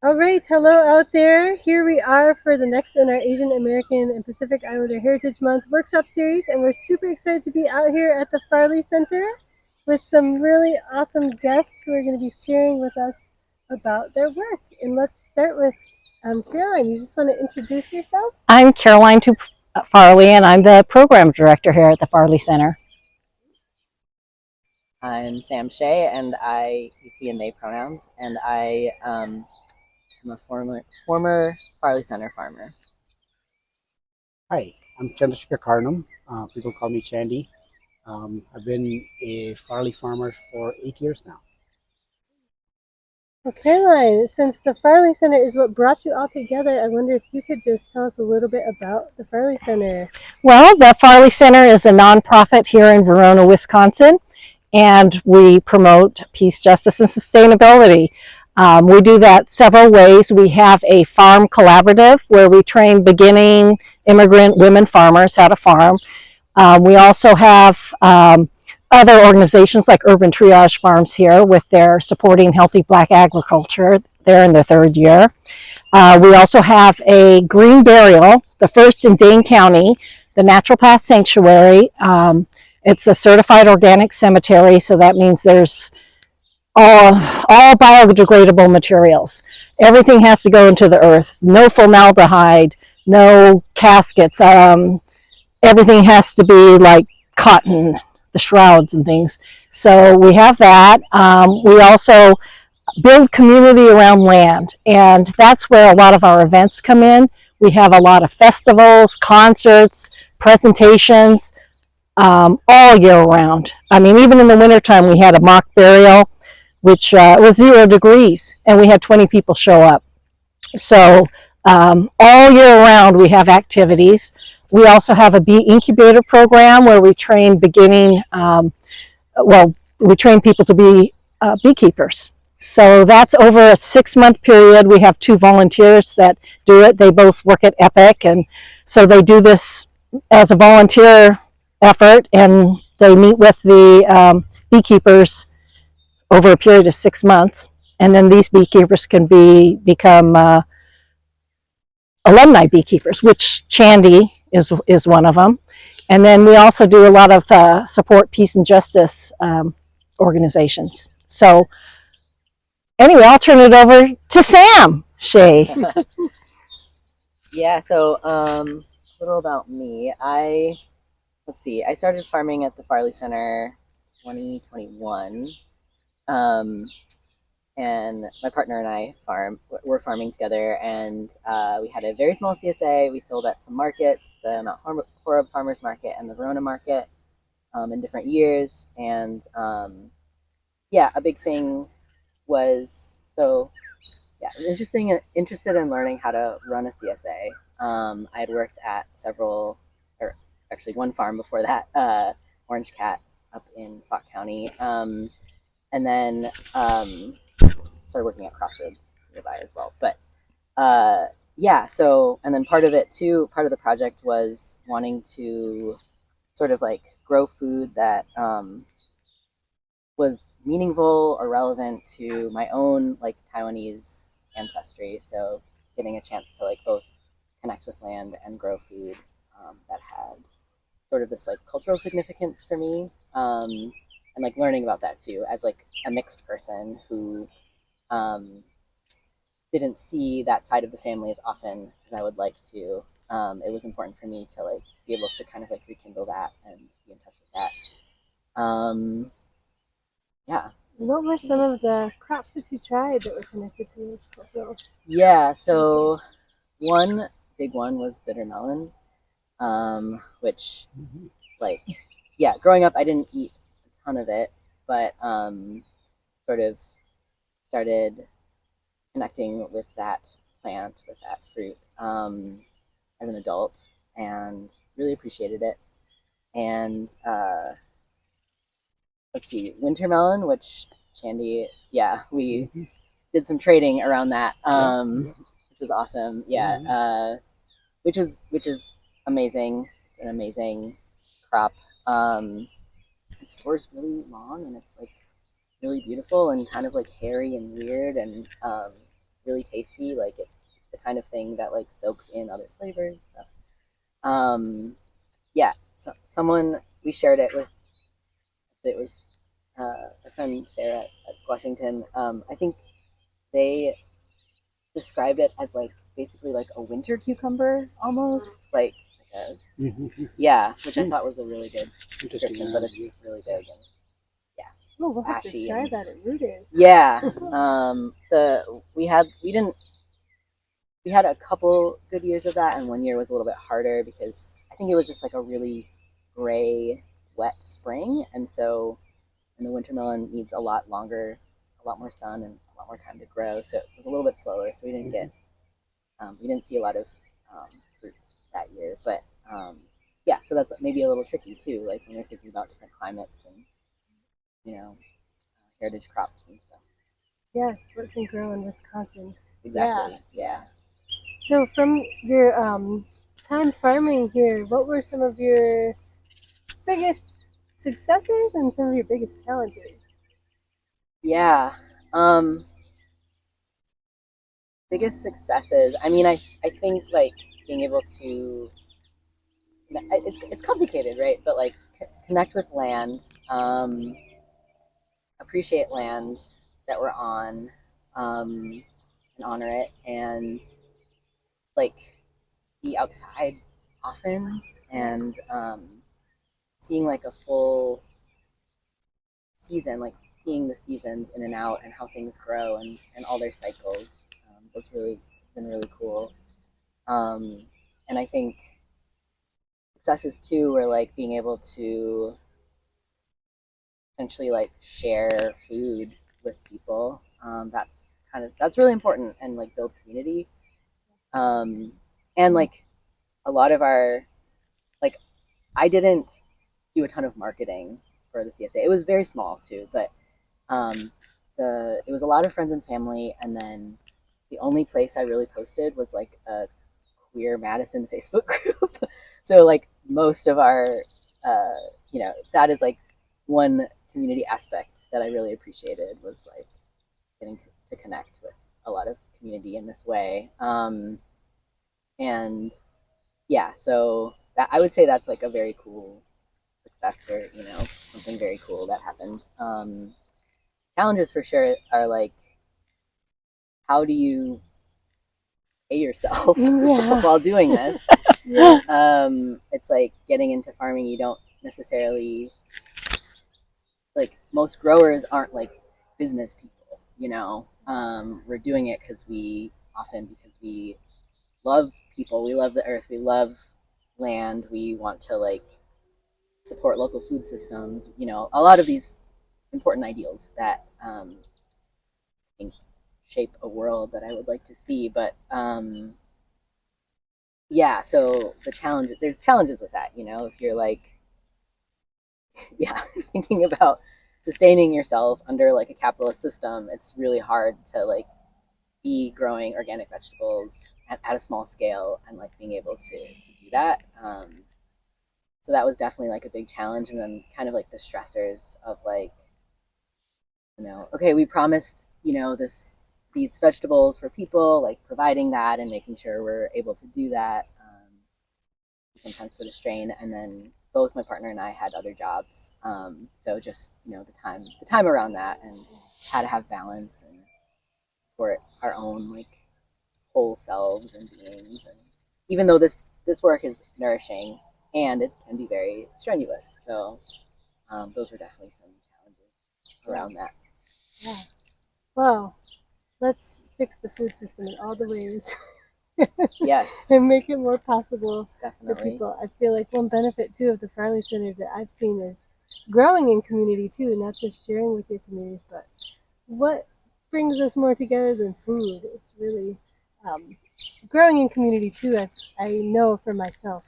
All right, hello out there. Here we are for the next in our Asian American and Pacific Islander Heritage Month workshop series, and we're super excited to be out here at the Farley Center with some really awesome guests who are going to be sharing with us about their work. And let's start with Caroline. You just want to introduce yourself? I'm Caroline Tu Farley, and I'm the program director here at the Farley Center. I'm Hsieh, and I use he and they pronouns, and I am a former Farley Center farmer. Hi, I'm Chandy Karnum. People call me Chandy. I've been a Farley farmer for 8 years now. Well, Caroline, since the Farley Center is what brought you all together, I wonder if you could just tell us a little bit about the Farley Center. Well, the Farley Center is a nonprofit here in Verona, Wisconsin, and we promote peace, justice, and sustainability. We do that several ways. We have a farm collaborative where we train beginning immigrant women farmers how to farm. We also have other organizations like Urban Triage Farms here with their supporting healthy black agriculture. They're in their third year. We also have a green burial, the first in Dane County, the Natural Path Sanctuary. It's a certified organic cemetery, so that means there's all biodegradable materials. Everything has to go into the earth. No formaldehyde, no caskets. Everything has to be like cotton, the shrouds and things. So we have that. We also build community around land, and that's where a lot of our events come in. We have a lot of festivals, concerts, presentations, all year round. I mean, even in the wintertime, we had a mock burial, which was 0 degrees, and we had 20 people show up. So all year round, we have activities. We also have a bee incubator program where we train we train people to be beekeepers. So that's over a 6-month period. We have 2 volunteers that do it. They both work at AAPI, and so they do this as a volunteer effort, and they meet with the beekeepers over a period of 6 months, and then these beekeepers can become alumni beekeepers, which Chandy is one of them. And then we also do a lot of support peace and justice organizations. So anyway, I'll turn it over to Sam Hsieh. Yeah, so a little about me. I started farming at the Farley Center 2021. And my partner and I we're farming together, and we had a very small CSA. We sold at some markets, the Mount Horeb Farmers Market and the Verona Market, in different years. And a big thing was, interested in learning how to run a CSA. I had worked at one farm before that, Orange Cat up in Sauk County. And then started working at Crossroads nearby as well. But and then part of the project was wanting to sort of like grow food that was meaningful or relevant to my own like Taiwanese ancestry. So getting a chance to like both connect with land and grow food that had sort of this like cultural significance for me. And like learning about that too, as like a mixed person who didn't see that side of the family as often as I would like to. It was important for me to like be able to kind of like rekindle that and be in touch with that. What were some of the crops that you tried that were connected to this cultural? Yeah, so one big one was bitter melon, which growing up I didn't eat a ton of it, but sort of started connecting with that plant, with that fruit, as an adult, and really appreciated it. And winter melon, which Chandy, we did some trading around that, which was awesome. Which is amazing. It's an amazing crop. It stores really long, and it's like really beautiful and kind of like hairy and weird, and really tasty. Like it's the kind of thing that like soaks in other flavors. So, yeah, so someone we shared it with. It was our friend Sarah at Washington. I think they described it as like basically like a winter cucumber almost like a, yeah, which I thought was a really good description, but it's really big and Oh, we'll have to ashy try and that at Rooted. yeah. We had a couple good years of that, and one year was a little bit harder because I think it was just like a really gray, wet spring, and so and the winter melon needs a lot longer, a lot more sun and a lot more time to grow, so it was a little bit slower. So we didn't see a lot of fruits that year, but yeah, so that's maybe a little tricky too, like when you're thinking about different climates and heritage crops and stuff. Yes, what can grow in Wisconsin. Exactly. Yeah. So from your time farming here, what were some of your biggest successes and some of your biggest challenges? Yeah. Biggest successes. I mean, I think like being able to it's complicated, right? But like connect with land, appreciate land that we're on, and honor it, and like be outside often and seeing like a full season, like seeing the seasons in and out and how things grow and all their cycles was really been really cool. And I think successes too were like being able to essentially like share food with people. That's really important and like build community. And like a lot of our like I didn't do a ton of marketing for the CSA. It was very small too, but um, it was a lot of friends and family, and then the only place I really posted was like a queer Madison Facebook group. So like most of our, that is like one community aspect that I really appreciated was like getting to connect with a lot of community in this way. And yeah, so that I would say that's like a very cool success or something very cool that happened. Challenges for sure are like how do you pay yourself while doing this? It's like getting into farming. You don't necessarily like most growers aren't like business people. We're doing it because we love people, we love the earth, we love land, we want to like support local food systems. A lot of these important ideals that I think shape a world that I would like to see. But yeah, so there's challenges with that. If you're like, yeah, thinking about sustaining yourself under like a capitalist system, it's really hard to like be growing organic vegetables at a small scale and like being able to do that. So that was definitely like a big challenge, and then kind of like the stressors of like, okay, we promised, these vegetables for people, like providing that and making sure we're able to do that. Sometimes put a strain, and then both my partner and I had other jobs, so just the time around that, and how to have balance and support our own like whole selves and beings. And even though this work is nourishing and it can be very strenuous, so those are definitely some challenges around that. Yeah. Well, let's fix the food system in all the ways. Yes. And make it more possible Definitely. for people. I feel like one benefit too of the Farley Center that I've seen is growing in community too, not just sharing with your communities, but what brings us more together than food? It's really growing in community too. I know for myself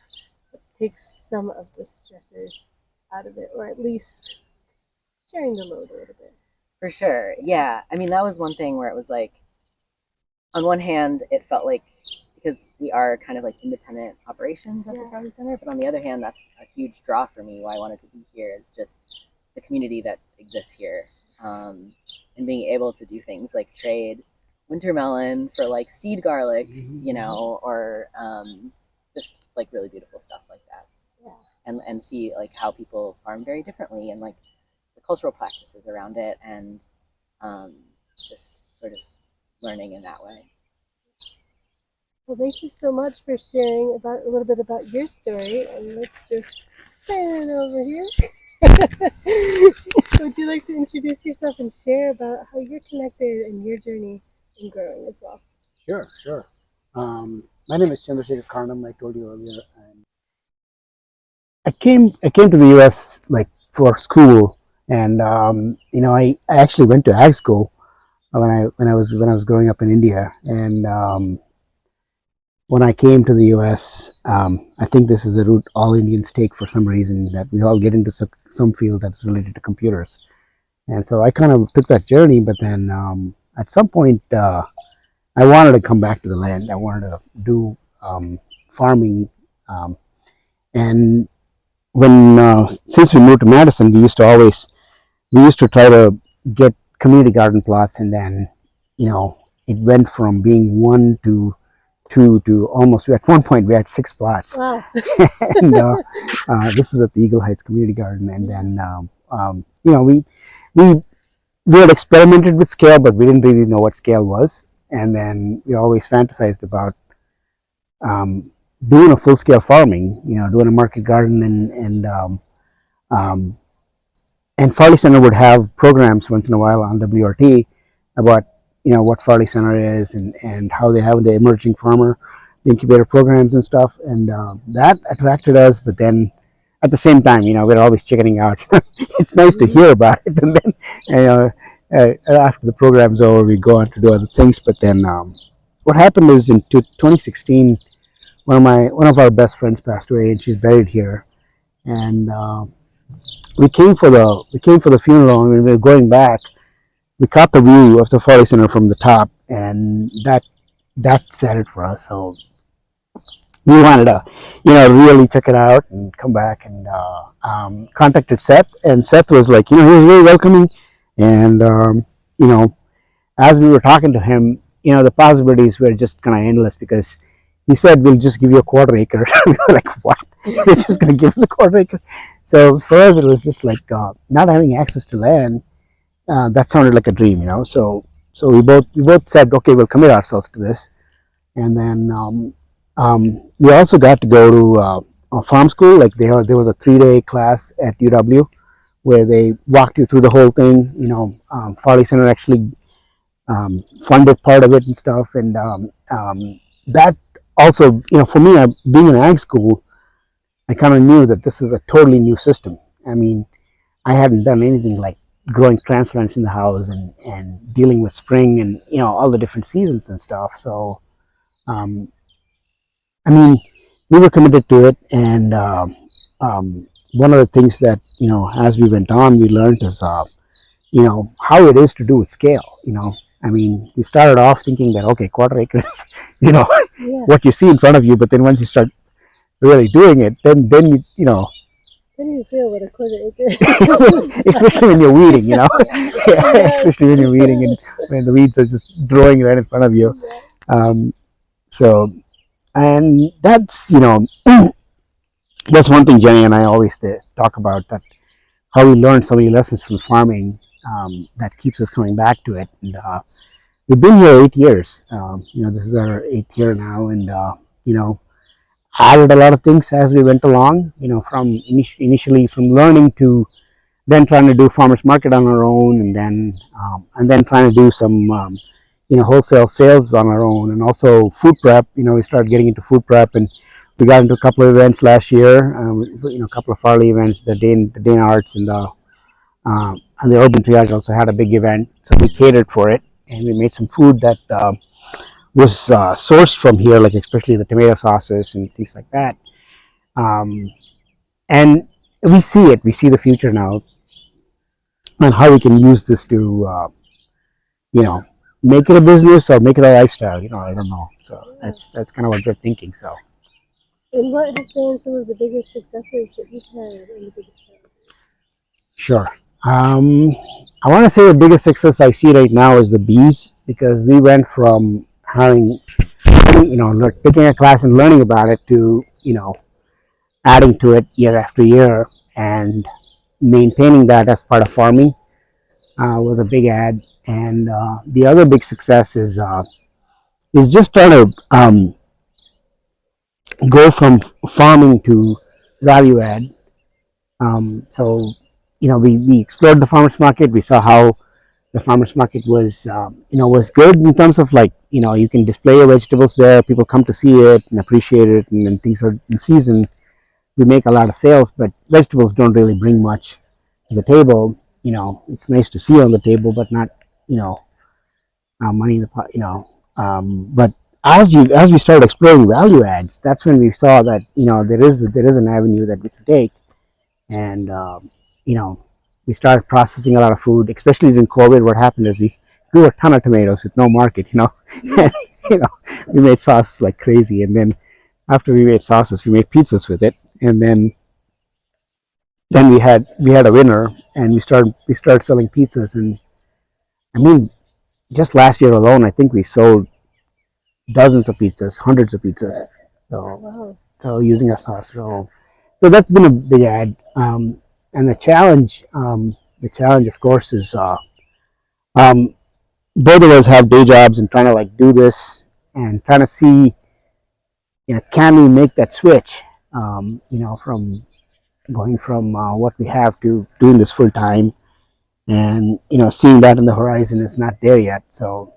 it takes some of the stressors out of it, or at least sharing the load a little bit. For sure. Yeah. I mean, that was one thing where it was like, on one hand, it felt like because we are kind of like independent operations at the Farley Center, but on the other hand, that's a huge draw for me. Why I wanted to be here is just the community that exists here, and being able to do things like trade winter melon for like seed garlic, you know, or just like really beautiful stuff like that. Yeah. And see like how people farm very differently and like the cultural practices around it, and just sort of learning in that way. Well, thank you so much for sharing about a little bit about your story. And let's just stand over here. Would you like to introduce yourself and share about how you're connected and your journey in growing as well? Sure. My name is Chandy Karnum. I told you earlier, and I came to the U.S. like for school, and I actually went to ag school when I was growing up in India, and when I came to the U.S., I think this is a route all Indians take for some reason, that we all get into some field that's related to computers. And so I kind of took that journey, but then at some point I wanted to come back to the land. I wanted to do farming. And when since we moved to Madison, we used to try to get community garden plots, and then it went from being one to two to almost, at one point we had 6 plots. Wow. And this is at the Eagle Heights Community Garden. And then we had experimented with scale, but we didn't really know what scale was. And then we always fantasized about doing a full-scale farming, doing a market garden, and Farley Center would have programs once in a while on WRT about what Farley Center is, and how they have the emerging farmer, the incubator programs and stuff, and that attracted us. But then at the same time, we're always chickening out. It's nice to hear about it, and then after the program's over, we go on to do other things. But then what happened is in 2016, one of our best friends passed away, and she's buried here. And we came for the funeral, and when we were going back, we caught the view of the Farley Center from the top, and that set it for us. So we wanted to, really check it out and come back, and contacted Seth, and Seth was like, he was very welcoming, and as we were talking to him, the possibilities were just kind of endless, because he said, we'll just give you a quarter acre. We were like, what? They're just going to give us a quarter acre? So for us, it was just like not having access to land. That sounded like a dream, So we both said, okay, we'll commit ourselves to this. And then we also got to go to a farm school. Like there was a 3-day class at UW where they walked you through the whole thing. Farley Center actually funded part of it and stuff. And that also, for me, being in ag school, I kind of knew that this is a totally new system. I mean, I hadn't done anything like growing transplants in the house and dealing with spring and all the different seasons and stuff. So we were committed to it. And one of the things that as we went on, we learned is how it is to do with scale. We started off thinking that, okay, quarter acres, yeah, what you see in front of you, but then once you start really doing it, then Then you feel what a quarter acre. Especially when you're weeding, yeah, especially when you're weeding and when the weeds are just growing right in front of you. And that's, that's one thing Jenny and I always talk about, that how we learned so many lessons from farming that keeps us coming back to it. And we've been here 8 years. This is our 8th year now, and added a lot of things as we went along. From initially from learning to then trying to do farmers market on our own, and then trying to do some wholesale sales on our own, and also food prep. We started getting into food prep, and we got into a couple of events last year. A couple of Farley events, the Dane Arts and the Urban Triage also had a big event, so we catered for it, and we made some food that was sourced from here, like especially the tomato sauces and things like that. And we see the future now, and how we can use this to make it a business or make it a lifestyle. I don't know. So that's kind of what we're thinking. So. And what have been some of the biggest successes that you've had, and the biggest challenges? Sure. I want to say the biggest success I see right now is the bees, because we went from having, taking a class and learning about it to, adding to it year after year and maintaining that as part of farming was a big add. And the other big success is just trying to go from farming to value add. So, we explored the farmers market. We saw how the farmers market was good in terms of, like, you can display your vegetables there. People come to see it and appreciate it, and when things are in season, we make a lot of sales. But vegetables don't really bring much to the table. It's nice to see on the table, but not, money in the pot. But as we started exploring value adds, that's when we saw that there is an avenue that we can take. And we started processing a lot of food, especially during COVID. What happened is we grew a ton of tomatoes with no market, and, we made sauces like crazy. And then after we made sauces, we made pizzas with it. And then we had a winner, and we started selling pizzas. And I mean, just last year alone, I think we sold dozens of pizzas, hundreds of pizzas. So Wow. so using our sauce. So that's been a big add. And the challenge, of course, is um, both of us have day jobs and trying to, like, do this and trying to see, can we make that switch, from going from what we have to doing this full time. And seeing that on the horizon is not there yet. So,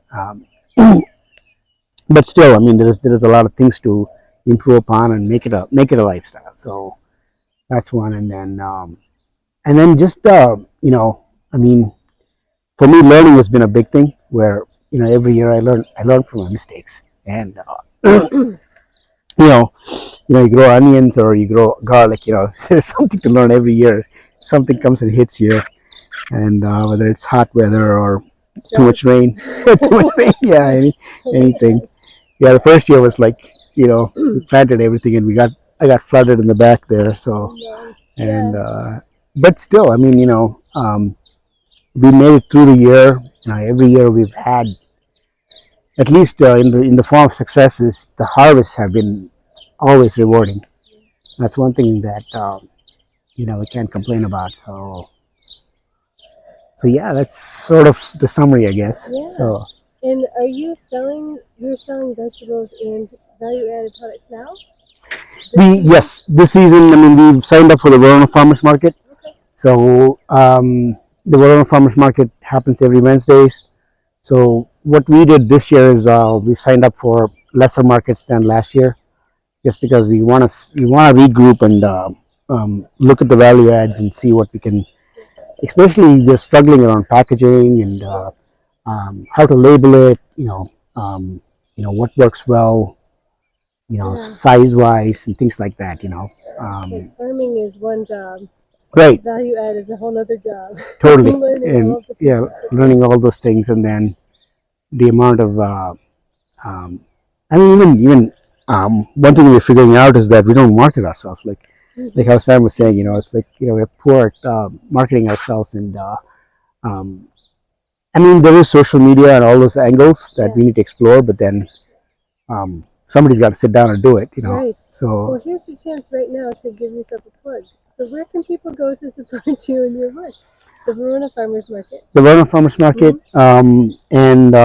but still, I mean, there is a lot of things to improve upon and make it a lifestyle. So that's one. And then just I mean, for me, learning has been a big thing. Where every year I learn from my mistakes. And you grow onions or you grow garlic. There's something to learn every year. Something comes and hits you, and whether it's hot weather or too much rain, yeah, anything. Yeah, the first year was like, we planted everything, and I got flooded in the back there. So, No. and Yeah. but still, I mean, we made it through the year. Every year we've had, at least in the form of successes, the harvests have been always rewarding. That's one thing that we can't complain about. So yeah, that's sort of the summary, I guess. Yeah. So And you're selling vegetables and value-added products now? yes, this season, I mean, we've signed up for the Verona Farmers Market. Okay. So the Verona Farmers Market happens every Wednesdays. So what we did this year is we signed up for lesser markets than last year, just because we want to regroup and look at the value adds and see what we can. Especially, we're struggling around packaging and how to label it. What works well. Yeah. Size wise and things like that. Like, farming is one job. Right. Value add is a whole other job. Totally. Learning And all of the yeah, pieces. learning all those things, and then the amount of I mean, even one thing we're figuring out is that we don't market ourselves, like how Sam was saying. It's like, we're poor at marketing ourselves. And I mean, there is social media and all those angles that we need to explore, but then somebody's got to sit down and do it. Right. So Well, here's your chance right now to give yourself a plug. So where can people go to support you and your work? The Verona Farmers Market. the Verona Farmers Market, and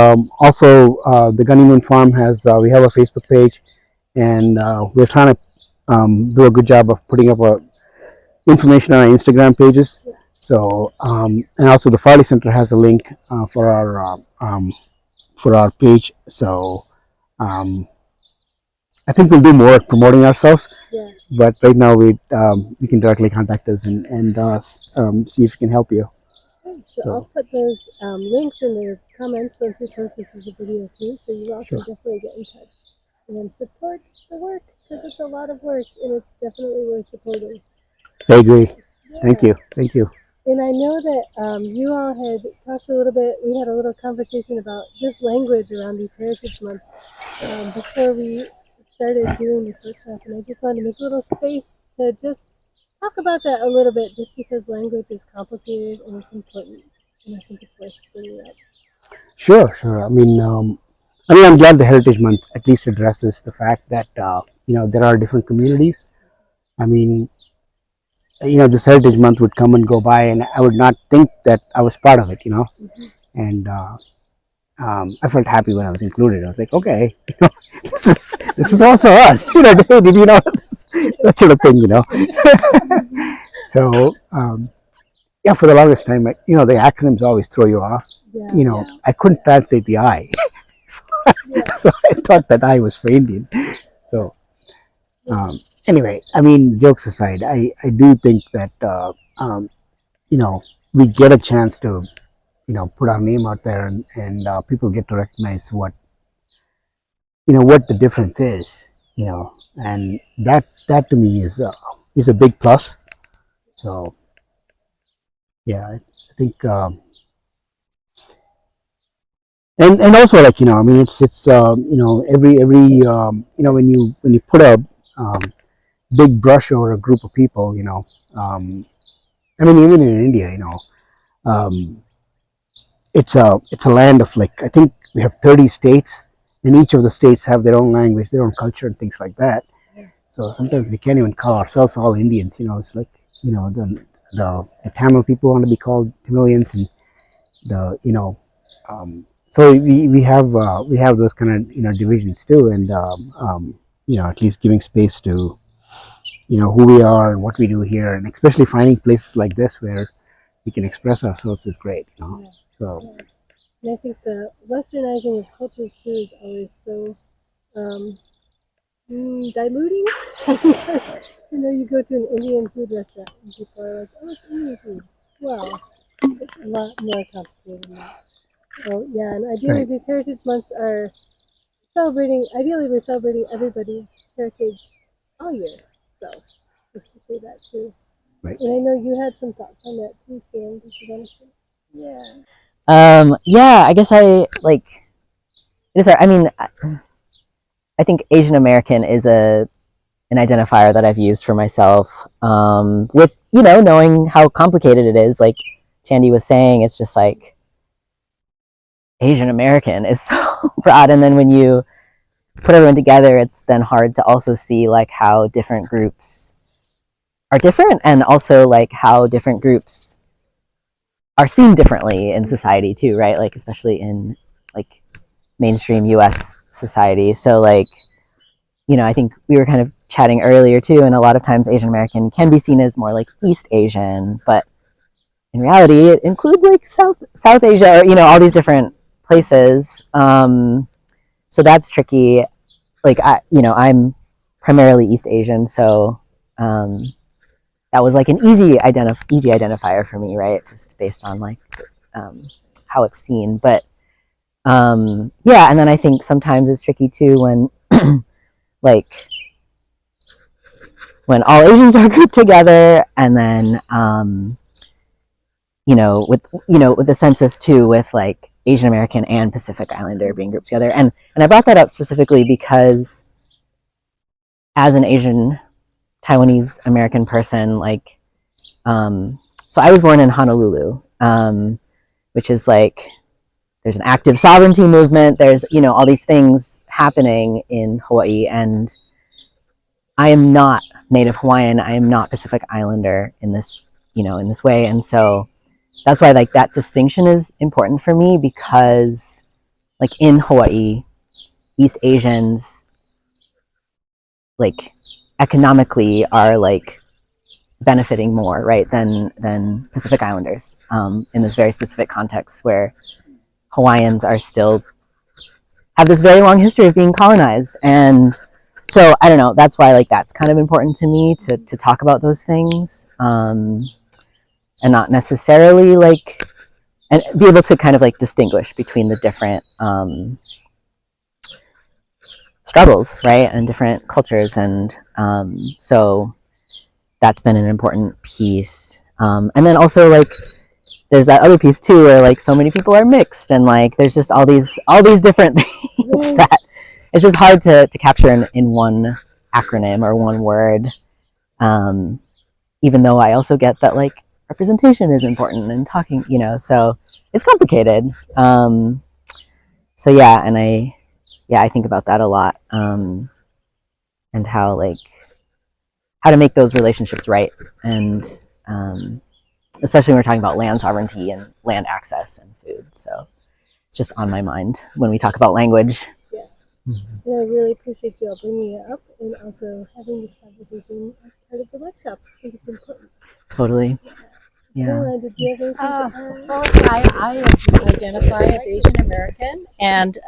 also the Gunnyman Farm we have a Facebook page, and we're trying to do a good job of putting up information on our Instagram pages. Yeah. So and also the Farley Center has a link for our page. So I think we'll do more at promoting ourselves. Yeah. But right now we can directly contact us and see if we can help you. So I'll put those links in the comments once we post this as a video too, so you all can definitely get in touch and support the work, because it's a lot of work and it's definitely worth supporting. I agree. Yeah. Thank you. And I know that you all had talked a little bit, we had a little conversation about just language around these Heritage Months before we started doing this workshop, and I just wanted to make a little space to just talk about that a little bit, just because language is complicated and it's important, and I think it's worth bringing up. Sure, sure. I'm glad the Heritage Month at least addresses the fact that there are different communities. I mean, this Heritage Month would come and go by, and I would not think that I was part of it. Mm-hmm. And I felt happy when I was included. I was like, okay, this is also us. Hey, did you know this? That sort of thing. So yeah, for the longest time, the acronyms always throw you off. Yeah. I couldn't translate the I, so, so I thought that I was for Indian. So anyway, jokes aside, I do think that we get a chance to put our name out there, and people get to recognize what the difference is, and that to me is a big plus. So yeah, I think and also, like, it's every when you put a big brush over a group of people, even in India, um, it's a land of, like, I think we have 30 states, and each of the states have their own language, their own culture, and things like that. So sometimes we can't even call ourselves all Indians. It's like, the Tamil people want to be called Tamilians, and the so we have those kind of divisions too, and at least giving space to who we are and what we do here, and especially finding places like this where we can express ourselves is great. Yeah. So. And I think the westernizing of cultures too is always so diluting. You go to an Indian food restaurant and people are like, "Oh, it's Indian food." Well, it's a lot more complicated than that. So yeah, and ideally Right. these heritage months are celebrating. Ideally, we're celebrating everybody's heritage all year. So just to say that too. Right. And I know you had some thoughts on that too, Sam. Did you want to share? Yeah, I guess I like. I think Asian American is an identifier that I've used for myself. With knowing how complicated it is, like Chandy was saying, it's just like Asian American is so broad, and then when you put everyone together, it's then hard to also see like how different groups are different, and also like how different groups are seen differently in society too, right? Like especially in like mainstream US society. So like, I think we were kind of chatting earlier too, and a lot of times Asian American can be seen as more like East Asian, but in reality it includes like South Asia, or all these different places. So that's tricky. Like I'm primarily East Asian, so that was like an easy identifier for me, right? Just based on like how it's seen. But yeah, and then I think sometimes it's tricky too when like when all Asians are grouped together, and then with the census too, with like Asian American and Pacific Islander being grouped together. And I brought that up specifically because as an Asian Taiwanese American person, like so I was born in Honolulu, which is like there's an active sovereignty movement, there's all these things happening in Hawaii, and I am not Native Hawaiian, I am not Pacific Islander in this in this way. And so that's why like that distinction is important for me, because like in Hawaii, East Asians like economically are like benefiting more, right, than Pacific Islanders in this very specific context where Hawaiians are still have this very long history of being colonized. And so I don't know, that's why like that's kind of important to me to talk about those things, and not necessarily like, and be able to kind of like distinguish between the different struggles, right, and different cultures. And so that's been an important piece. And then also like there's that other piece too, where like so many people are mixed, and like there's just all these different things that it's just hard to capture in one acronym or one word. even though I also get that like representation is important and talking, you know, so it's complicated. So yeah, and I think about that a lot, and how to make those relationships right, and especially when we're talking about land sovereignty and land access and food. So it's just on my mind when we talk about language. Yeah. And I really appreciate you all bringing it up and also having this conversation as part of the workshop. I think it's important. Totally. Yeah. Caroline, did you have anything to add? Well, I identify as Asian American, and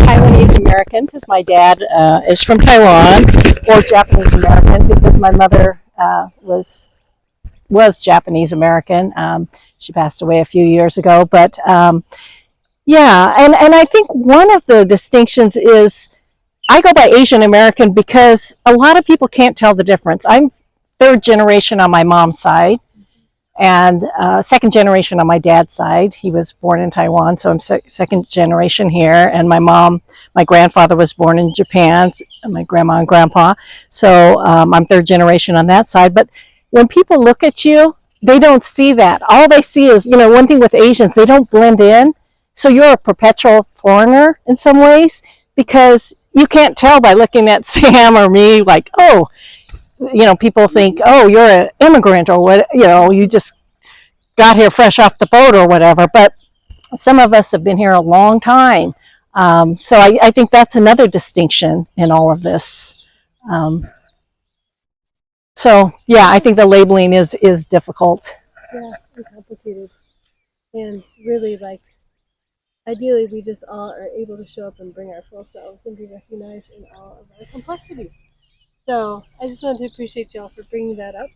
Taiwanese American because my dad is from Taiwan, or Japanese American because my mother was Japanese American. She passed away a few years ago, but yeah, and I think one of the distinctions is I go by Asian American because a lot of people can't tell the difference. I'm third generation on my mom's side, and second generation on my dad's side. He was born in Taiwan, so I'm second generation here. And my grandfather was born in Japan, and my grandma and grandpa. So I'm third generation on that side. But when people look at you, they don't see that. All they see is, one thing with Asians, they don't blend in. So you're a perpetual foreigner in some ways, because you can't tell by looking at Sam or me, like, oh, people think, oh, you're an immigrant, or what, you just got here fresh off the boat or whatever. But some of us have been here a long time. So I think that's another distinction in all of this. So yeah, I think the labeling is difficult. Yeah, and complicated. And really, ideally, we just all are able to show up and bring our full selves and be recognized in all of our complexities. So I just wanted to appreciate y'all for bringing that up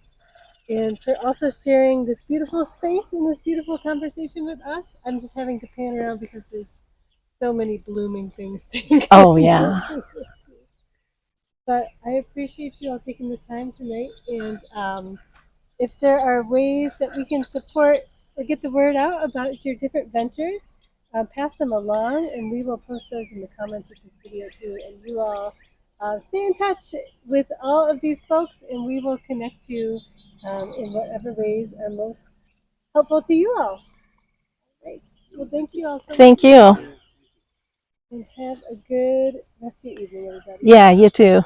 and for also sharing this beautiful space and this beautiful conversation with us. I'm just having to pan around because there's so many blooming things. Oh, yeah. But I appreciate you all taking the time tonight. And if there are ways that we can support or get the word out about your different ventures, pass them along, and we will post those in the comments of this video too. And you all stay in touch with all of these folks, and we will connect you in whatever ways are most helpful to you all. Great. Well, thank you all so much. Thank you. And have a good rest of your evening, everybody. Yeah, you too.